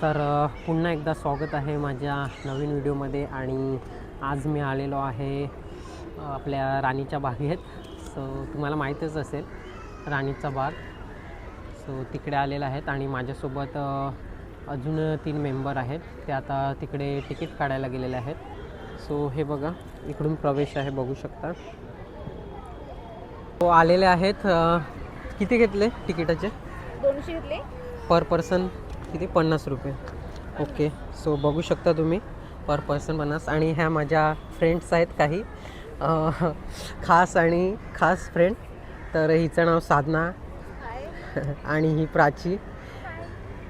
तर पुन्हा एकदा स्वागत आहे माझ्या नवीन व्हिडिओमध्ये. आणि आज मी आलेलो आहे आपल्या राणीच्या बागेत. सो तुम्हाला माहीतच असेल राणीचा बाग. सो तिकडे आलेले आहेत आणि माझ्यासोबत अजून 3 मेंबर आहेत. ते आता तिकडे तिकीट काढायला गेलेले आहेत. सो हे बघा, इकडून प्रवेश आहे, बघू शकता. तो आलेले आहेत. किती घेतले तिकिटाचे? 200 घेतले पर पर्सन. किती? 50 रुपये. ओके. सो बघू शकता तुम्ही, पर पर्सन 50. आणि ह्या माझ्या फ्रेंड्स आहेत काही खास फ्रेंड. तर हिचं नाव साधना आणि ही प्राची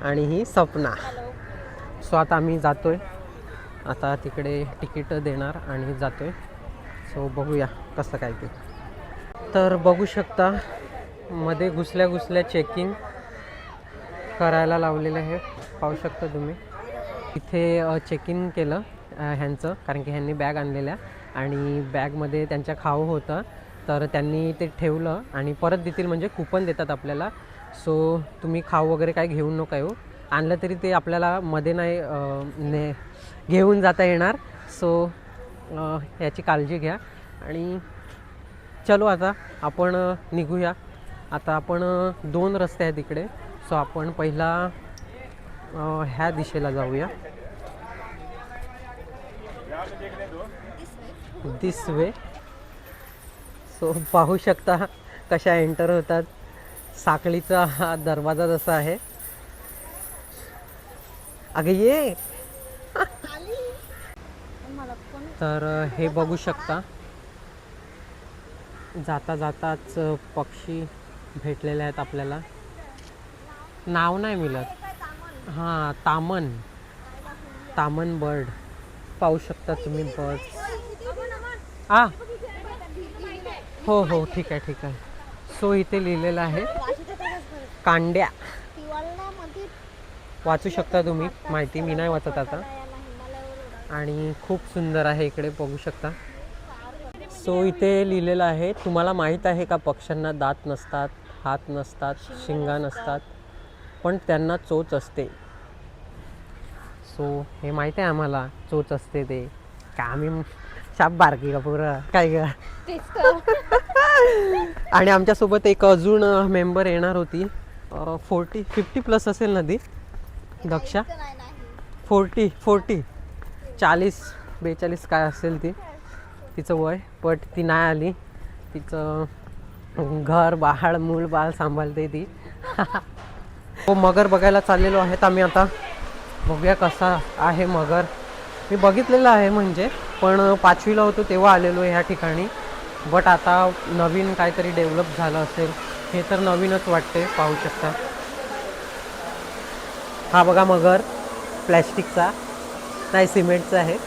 आणि ही सपना. सो आता आम्ही जातो आहे, आता तिकडे तिकीट देणार आणि जातो आहे. सो बघूया कसं काय ते. तर बघू शकता मध्ये घुसल्या चेकिंग करायला लावलेलं आहे, पाहू शकता तुम्ही. इथे चेकिंग केलं ह्यांचं, कारण की ह्यांनी बॅग आणलेल्या आणि बॅगमध्ये त्यांच्या खाऊ होतं. तर त्यांनी ते ठेवलं आणि परत देतील, म्हणजे कुपन देतात आपल्याला. सो तुम्ही खाऊ वगैरे काय घेऊन नका येऊ. आणलं तरी ते आपल्याला मध्ये नाही घेऊन जाता येणार. सो याची काळजी घ्या. आणि चलो आता आपण निघूया. आता आपण 2 रस्ते आहेत इकडे. सो आपण पहिला ह्या दिशेला जाऊया, दिस वे. सो पाहू शकता कशा एंटर होतात. साखळीचा हा दरवाजा जसा आहे. अगं ये. तर हे बघू शकता, जाता जाताच पक्षी भेटलेले आहेत आपल्याला. नाव नाही मिळत. हां, तामन बर्ड. पाहू शकता तुम्ही बर्ड्स. हो ठीक आहे. सो इथे लिहिलेलं आहे कांड्या. वाचू शकता तुम्ही माहिती, मी नाही वाचत आता. आणि खूप सुंदर आहे इकडे, बघू शकता. सो इथे लिहिलेलं आहे, तुम्हाला माहीत आहे का पक्ष्यांना दात नसतात, हात नसतात, शिंगा नसतात, पण त्यांना चोच असते. सो हे माहीत आहे आम्हाला, चोच असते ते. का आम्ही शाप बारकी का पुरं काय का. आणि आमच्यासोबत एक अजून मेंबर येणार होती. 50 प्लस असेल ना ती दक्षा. 40 40-42 काय असेल ती, तिचं वय. बट ती नाही आली. तिचं घर बाळ मूल बाळ सांभाळते ती. हो, मगर बघायला चाललेलो आहेत आम्ही आता. बघूया कसा आहे मगर. मी बघितलेलं आहे म्हणजे, पण 5वीला होतो तेव्हा आलेलो ह्या ठिकाणी. बट आता नवीन काहीतरी डेव्हलप झालं असेल, हे तर नवीनच वाटते. पाहू शकता. हा बघा मगर, प्लॅस्टिकचा नाही, सिमेंटचा आहे.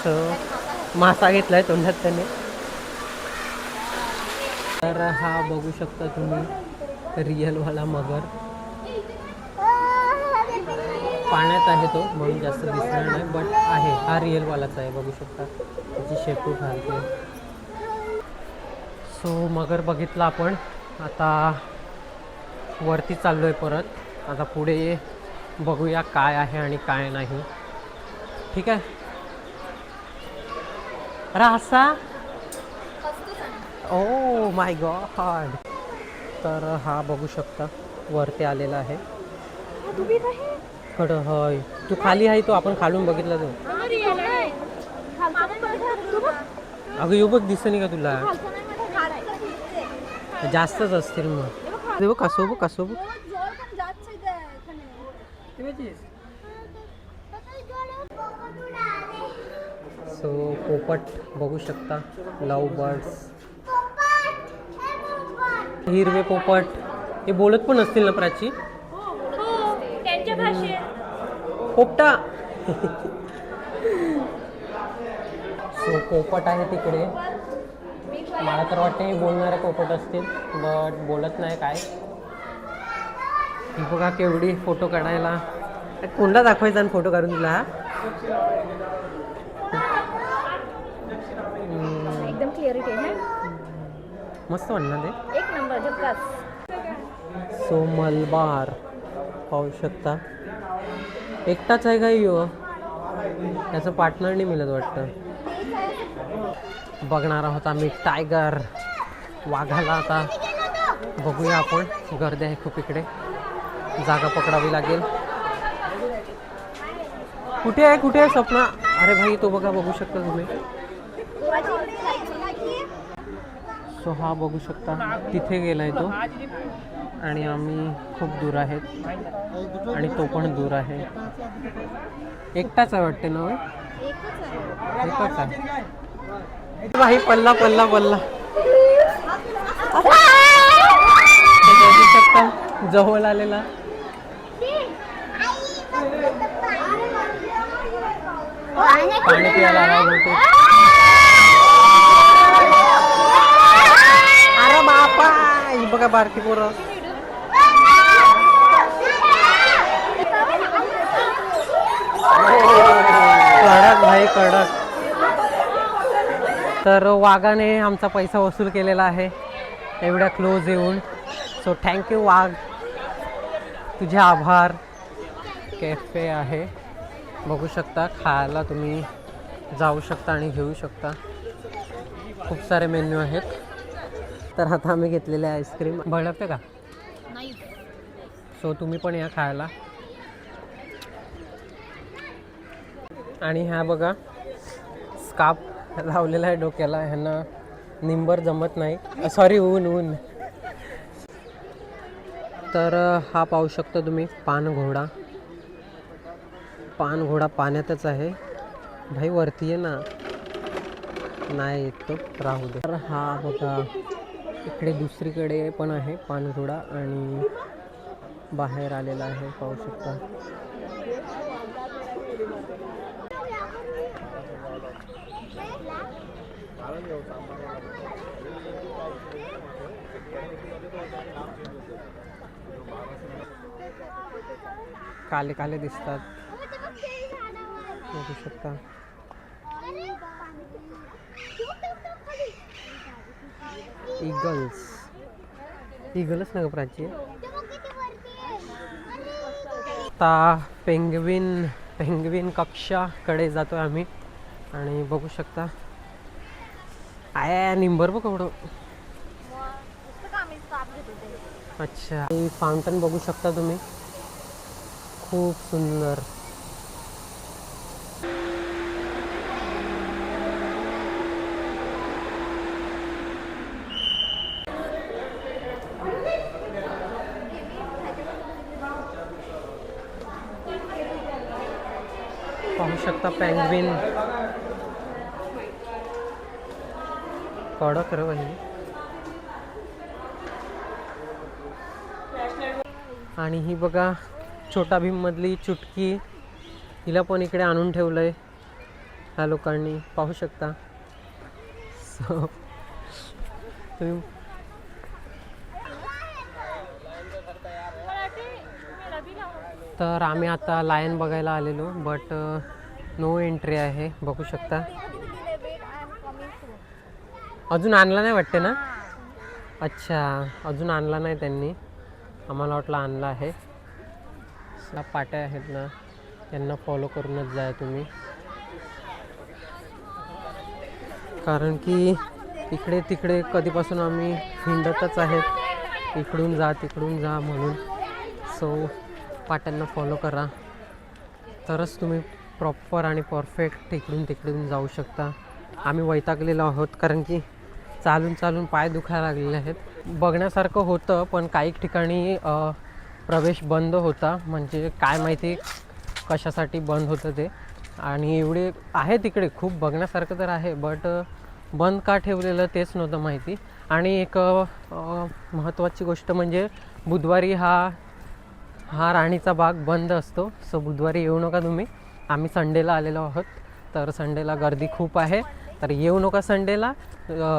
सो मासा घेतला आहे तोंडात त्याने. तर हा बघू शकता तुम्ही रिअलवाला मगर. पाण्यात आहे तो म्हणून जास्त दिसणार नाही, बट आहे, हा रिअलवालाच आहे. बघू शकता त्याची शेपू घालते. सो मगर बघितला आपण. आता वरती चाललो आहे परत. आता पुढे बघूया काय आहे आणि काय नाही. ठीक आहे. रासा. Oh my god. तर हा बघू शकता वरती आलेला आहे. खडं होय, तू खाली आहे, तो आपण खालून बघितला तो. अगं येऊ बघ, दिसत नाही का तुला? जास्तच असतील मग. कसो. सो पोपट बघू शकता, लव बर्ड्स. हिरवे पोपट हे बोलत पण असतील ना प्राची? पोपटा. सो पोपट आहे तिकडे. मला तर वाटते बोलणारे पोपट असतील, बट बोलत नाही काय. बघा केवढी फोटो काढायला. कोणला दाखवायचा आणि फोटो काढून तुला? एकदम क्लिअरिटी आहे. मस्त म्हणणार ते, एक नंबर झक्कास. सो मलबार पाहू शकता. एकटाच आहे का यो? त्याचं पार्टनर नाही मिळत वाटतं. बघणार आहोत आम्ही टायगर वाघाला. आता बघूया आपण. गर्दी आहे खूप इकडे, जागा पकडावी लागेल. कुठे आहे सपना? अरे भाई तो बघा, बघू शकता तुम्ही. सो हा बघू शकता तिथे गेलाय तो, आणि आम्ही खूप दूर आहेत आणि तो पण दूर आहे. एकटाच आहे वाटते ना? एकच आहे भाई. पल्ला पल्ला पल्ला बघू शकता जवळ आलेला. पाणी पियाला आला बोलते. अरे बापा, ही बघा बारकी पोरं. कडक भाई कडक. तर वाघाने आमचा पैसा वसूल केलेला आहे एवढ्या क्लोज येऊन. सो थँक्यू वाघ, तुझे आभार. कॅफे आहे, बघू शकता. खायला तुम्ही जाऊ शकता आणि घेऊ शकता. खूप सारे मेन्यू आहेत. तर आता आम्ही घेतलेले आईस्क्रीम. बळते का? सो तुम्ही पण या खायला. आणि ह्या बघा स्कार्फ लावलेला आहे डोक्याला. ह्यांना निंबर जमत नाही, सॉरी ऊन. तर हा पाहू शकता तुम्ही पानघोडा. पानघोडा पाण्यातच आहे भाई, वरती आहे ना. नाही तो राहू दे. तर हा बघा इकडे दुसरीकडे पण आहे पानघोडा, आणि बाहेर आलेला आहे पाहू शकता. काले काले दिसतात, बघू शकता. इगलच ना प्राची. आता पेंग्विन कक्षाकडे जातोय आम्ही, आणि बघू शकता आया निंबर बघ एवढं. अच्छा, फाउंटन बघू शकता तुम्ही, खूप सुंदर. पाहू शकता पेंग्विन. कडक रे भाई. आणि ही बघा छोटा भीम मधली चुटकी, हिला पण इकडे आणून ठेवलंय ह्या लोकांनी, पाहू शकता. सो तुम्ही तर आम्ही आता लायन बघायला आलेलो, बट नो एंट्री आहे, बघू शकता. अजून आणला नाही वाटते ना? अच्छा, अजून आणला नाही त्यांनी, आम्हाला वाटलं आणला आहे. पाट्या आहेत ना, त्यांना फॉलो करूनच जा तुम्ही, कारण की इकडे तिकडे कधीपासून आम्ही हिंडतच आहेत, इकडून जा तिकडून जा म्हणून. सो पाट्यांना फॉलो करा, तरच तुम्ही प्रॉपर आणि परफेक्ट इकडून तिकडून जाऊ शकता. आम्ही वैतागलेलो आहोत, कारण की चालून चालून पाय दुखायला लागलेले आहेत. बघण्यासारखं होतं, पण काही ठिकाणी प्रवेश बंद होता, म्हणजे काय माहिती कशासाठी बंद होतं ते. आणि एवढे आहे तिकडे खूप बघण्यासारखं तर आहे, बट बंद का ठेवलेलं तेच नव्हतं माहिती. आणि एक महत्त्वाची गोष्ट म्हणजे बुधवारी हा राणीचा बाग बंद असतो. सो बुधवारी येऊ नका तुम्ही. आम्ही संडेला आलेलो आहोत, तर संडेला गर्दी खूप आहे, तर येऊ नका संडेला.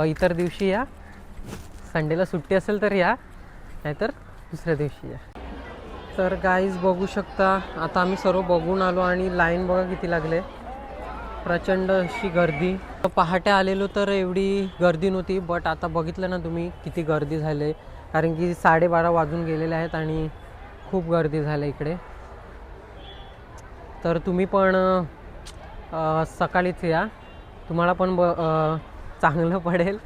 इतर दिवशी या. संडेला सुट्टी असेल तर या, नाहीतर दुसऱ्या दिवशी या. तर गाईज बघू शकता, आता आम्ही सर्व बघून आलो, आणि लाईन बघा किती लागले, प्रचंड अशी गर्दी. पहाटे आलेलो तर एवढी गर्दी नव्हती, बट आता बघितलं ना तुम्ही किती गर्दी झाली, कारण की 12:30 वाजून गेलेले आहेत आणि खूप गर्दी झाली इकडे. तर तुम्ही पण सकाळीच या, तुम्हाला पण चांगलं पडेल